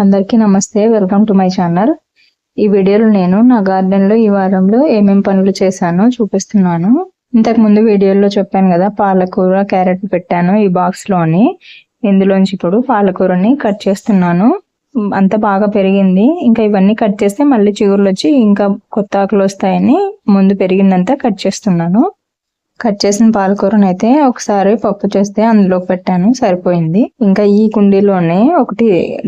అందరికీ నమస్తే, welcome to my channel. ఈ వీడియోలో నేను నా గార్డెన్లో ఈ వారంలో ఏమేం పనులు చేశానో చూపిస్తున్నాను. ఇంతకు ముందు వీడియోలో చెప్పాను కదా, పాలకూర క్యారెట్ పెట్టాను ఈ బాక్స్లోని. ఇందులోంచి ఇప్పుడు పాలకూరని కట్ చేస్తున్నాను. అంత బాగా పెరిగింది. ఇంకా ఇవన్నీ కట్ చేస్తే మళ్ళీ చిగుర్లు వచ్చి ఇంకా కొత్త ఆకులు వస్తాయని ముందు పెరిగిందంతా కట్ చేస్తున్నాను. కట్ చేసిన పాలకూరను అయితే ఒకసారి పప్పు చేస్తే అందులోకి పెట్టాను, సరిపోయింది. ఇంకా ఈ కుండీలోనే ఒకటి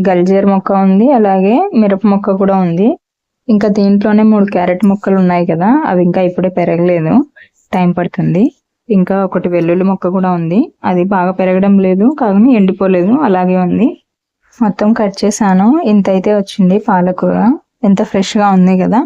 గల్జేరు మొక్క ఉంది, అలాగే మిరప మొక్క కూడా ఉంది. ఇంకా దీంట్లోనే 3 క్యారెట్ మొక్కలు ఉన్నాయి కదా, అవి ఇంకా ఇప్పుడే పెరగలేదు, టైం పడుతుంది. ఇంకా ఒకటి వెల్లుల్లి మొక్క కూడా ఉంది, అది బాగా పెరగడం లేదు, కానీ ఎండిపోలేదు, అలాగే ఉంది. మొత్తం కట్ చేశాను. ఇంత అయితే వచ్చింది పాలకూర, ఎంత ఫ్రెష్గా ఉంది కదా.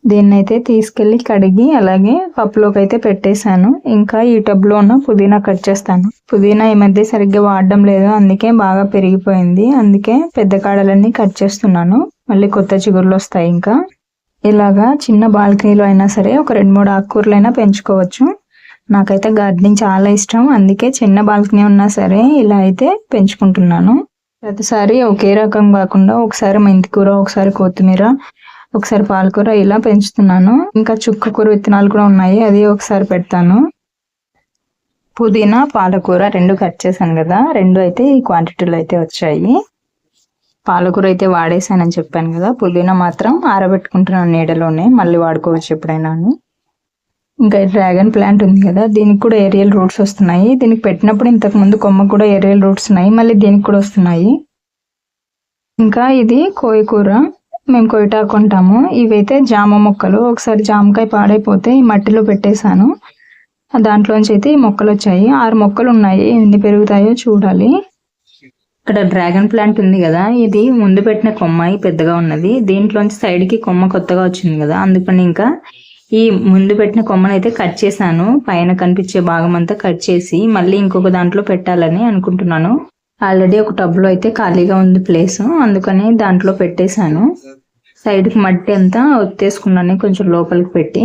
దీన్ని అయితే తీసుకెళ్లి కడిగి అలాగే పప్పులోకి అయితే పెట్టేశాను. ఇంకా ఈ టబ్లో ఉన్న పుదీనా కట్ చేస్తాను. పుదీనా ఈ మధ్య సరిగ్గా వాడడం లేదు, అందుకే బాగా పెరిగిపోయింది. అందుకే పెద్ద కాడలన్నీ కట్ చేస్తున్నాను, మళ్ళీ కొత్త చిగుర్లు వస్తాయి. ఇంకా ఇలాగా చిన్న బాల్కనీలో అయినా సరే ఒక 2-3 ఆకుకూరలైనా పెంచుకోవచ్చు. నాకైతే గార్డెనింగ్ చాలా ఇష్టం, అందుకే చిన్న బాల్కనీ ఉన్నా సరే ఇలా అయితే పెంచుకుంటున్నాను. ప్రతిసారి ఒకే రకం కాకుండా ఒకసారి మెంతికూర, ఒకసారి కొత్తిమీర, ఒకసారి పాలకూర ఇలా పెంచుతున్నాను. ఇంకా చుక్కకూర విత్తనాలు కూడా ఉన్నాయి, అది ఒకసారి పెడతాను. పుదీనా పాలకూర 2 కట్ చేశాను కదా, 2 అయితే ఈ క్వాంటిటీలో అయితే వచ్చాయి. పాలకూర అయితే వాడేసానని చెప్పాను కదా, పుదీనా మాత్రం ఆరబెట్టుకుంటున్నాను నీడలోనే, మళ్ళీ వాడుకోవచ్చు ఎప్పుడైనా. ఇంకా డ్రాగన్ ప్లాంట్ ఉంది కదా, దీనికి కూడా ఏరియల్ రూట్స్ వస్తున్నాయి. దీనికి పెట్టినప్పుడు ఇంతకు ముందు కొమ్మ కూడా ఏరియల్ రూట్స్ ఉన్నాయి, మళ్ళీ దీనికి కూడా వస్తున్నాయి. ఇంకా ఇది కోయికూర, మేము కొయిటాకు కొంటాము. ఇవైతే జామ మొక్కలు. ఒకసారి జామకాయ పాడైపోతే ఈ మట్టిలో పెట్టేశాను, దాంట్లోంచి అయితే ఈ మొక్కలు వచ్చాయి. 6 మొక్కలు ఉన్నాయి, ఎన్ని పెరుగుతాయో చూడాలి. ఇక్కడ డ్రాగన్ ప్లాంట్ ఉంది కదా, ఇది ముందు పెట్టిన కొమ్మ పెద్దగా ఉన్నది. దీంట్లోంచి సైడ్కి కొమ్మ కొత్తగా వచ్చింది కదా, అందుకని ఇంకా ఈ ముందు పెట్టిన కొమ్మను అయితే కట్ చేశాను. పైన కనిపించే భాగం అంతా కట్ చేసి మళ్ళీ ఇంకొక దాంట్లో పెట్టాలని అనుకుంటున్నాను. ఆల్రెడీ ఒక టబ్లో అయితే ఖాళీగా ఉంది ప్లేస్, అందుకని దాంట్లో పెట్టేశాను. సైడ్కి మట్టి అంతా ఒత్తేసుకున్నాను కొంచెం లోపలికి పెట్టి.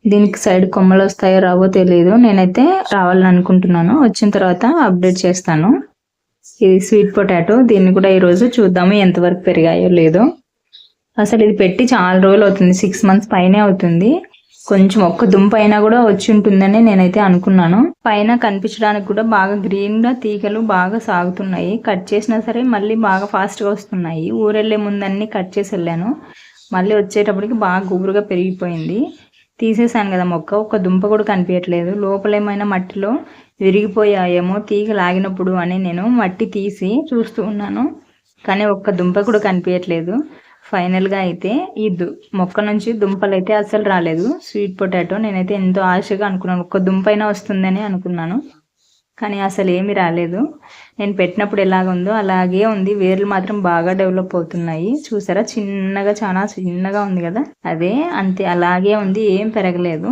దీనికి సైడ్ కొమ్మలు వస్తాయో రావో తెలియదు, నేనైతే రావాలని అనుకుంటున్నాను. వచ్చిన తర్వాత అప్డేట్ చేస్తాను. ఇది స్వీట్ పొటాటో, దీన్ని కూడా ఈరోజు చూద్దాము ఎంతవరకు పెరిగాయో లేదో. అసలు ఇది పెట్టి చాలా రోజులు అవుతుంది, 6 months పైనే అవుతుంది. కొంచెం ఒక్క దుంప అయినా కూడా వచ్చి ఉంటుందని నేనైతే అనుకున్నాను. పైన కనిపించడానికి కూడా బాగా గ్రీన్ గా తీగలు బాగా సాగుతున్నాయి. కట్ చేసినా సరే మళ్ళీ బాగా ఫాస్ట్ గా వస్తున్నాయి. ఊరెళ్లే ముందన్నీ కట్ చేసి వెళ్ళాను, మళ్ళీ వచ్చేటప్పటికి బాగా గుబురుగా పెరిగిపోయింది. తీసేసాను కదా మొక్క, ఒక్క దుంప కూడా కనిపించట్లేదు. లోపల ఏమైనా మట్టిలో విరిగిపోయాయేమో తీగ లాగినప్పుడు అని నేను మట్టి తీసి చూస్తూ ఉన్నాను, కానీ ఒక్క దుంప కూడా కనిపించట్లేదు. ఫైనల్గా అయితే ఈ మొక్క నుంచి దుంపలు అయితే అస్సలు రాలేదు. స్వీట్ పొటాటో నేనైతే ఎంతో ఆశగా అనుకున్నాను, ఒక్క దుంప అయినా వస్తుందని అనుకున్నాను, కానీ అసలు ఏమి రాలేదు. నేను పెట్టినప్పుడు ఎలాగుందో అలాగే ఉంది. వేర్లు మాత్రం బాగా డెవలప్ అవుతున్నాయి. చూసారా, చిన్నగా, చాలా చిన్నగా ఉంది కదా, అదే అంతే అలాగే ఉంది, ఏం పెరగలేదు.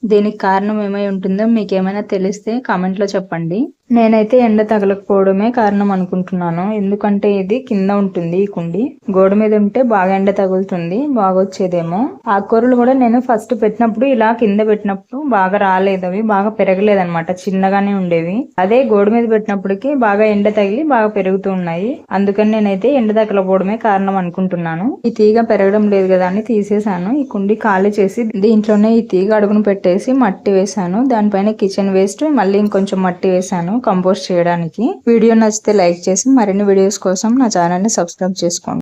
దీనికి కారణం ఏమై ఉంటుందో మీకు ఏమైనా తెలిస్తే కామెంట్లో చెప్పండి. నేనైతే ఎండ తగలకపోవడమే కారణం అనుకుంటున్నాను, ఎందుకంటే ఇది కింద ఉంటుంది ఈ కుండి. గోడ మీద ఉంటే బాగా ఎండ తగులుతుంది, బాగా వచ్చేదేమో. ఆకుకూరలు కూడా నేను ఫస్ట్ పెట్టినప్పుడు ఇలా కింద పెట్టినప్పుడు బాగా రాలేదు, అవి బాగా పెరగలేదు అనమాట, చిన్నగానే ఉండేవి. అదే గోడ మీద పెట్టినప్పటికి బాగా ఎండ తగిలి బాగా పెరుగుతూ ఉన్నాయి. అందుకని నేనైతే ఎండ తగలకపోవడమే కారణం అనుకుంటున్నాను. ఈ తీగ పెరగడం లేదు కదా అని తీసేసాను. ఈ కుండి ఖాళీ చేసి దీంట్లోనే ఈ తీగ అడుగును పెట్టేసి మట్టి వేసాను. దానిపైన కిచెన్ వేస్ట్ మళ్ళీ ఇంకొంచెం మట్టి వేసాను కంపోస్ట్ చేయడానికి. వీడియో నచ్చితే లైక్ చేసి మరిన్ని వీడియోస్ కోసం నా ఛానల్ ని సబ్స్క్రైబ్ చేసుకోండి.